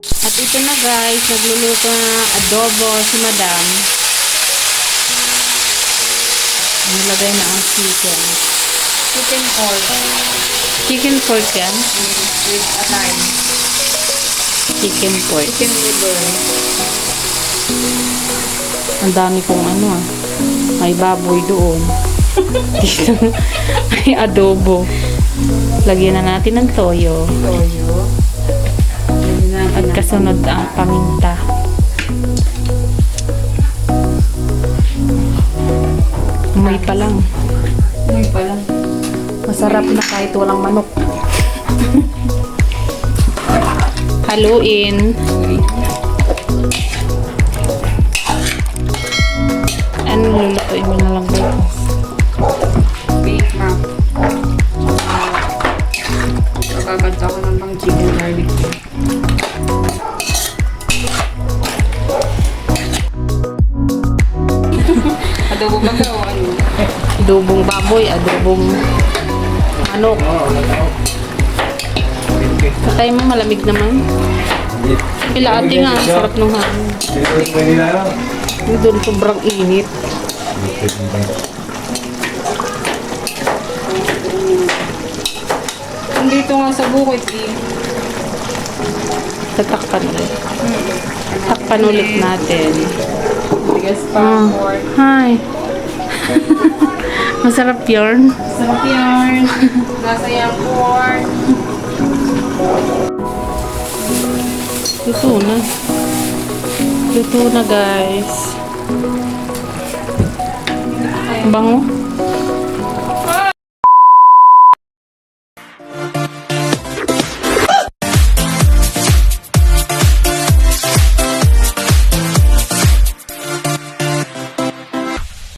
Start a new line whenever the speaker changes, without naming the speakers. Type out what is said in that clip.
At ito na guys, nagluluto na adobo si Madam. Nilagay na ang chicken.
Chicken pork.
Chicken pork yan?
With a lime.
Chicken pork.
Chicken liver.
Ang dami kong ano ah. May baboy doon. Dito may adobo. Lagyan na natin ng toyo.
Toyo.
At kasunod ang paminta. May pa lang.
May pala.
Masarap na kahit walang manok. Haluin. Ano lulutuin mo na lang ba?
Bake wrap. Kakagad ako ng pang chicken barbecue. Adobo ba ka o ano?
Adobong baboy, adobong manok. Patay mo, malamig naman. Pila ate nga, sarap nung hangin. Doon sobrang init.
Dito nga sa bukid eh.
Tatakpan ulit. Takpan ulit natin.
Bigas pa pork.
Hi. Masarap yun.
Sarap yarn. Nasa yung pork.
Luto na. Luto na guys. Bango.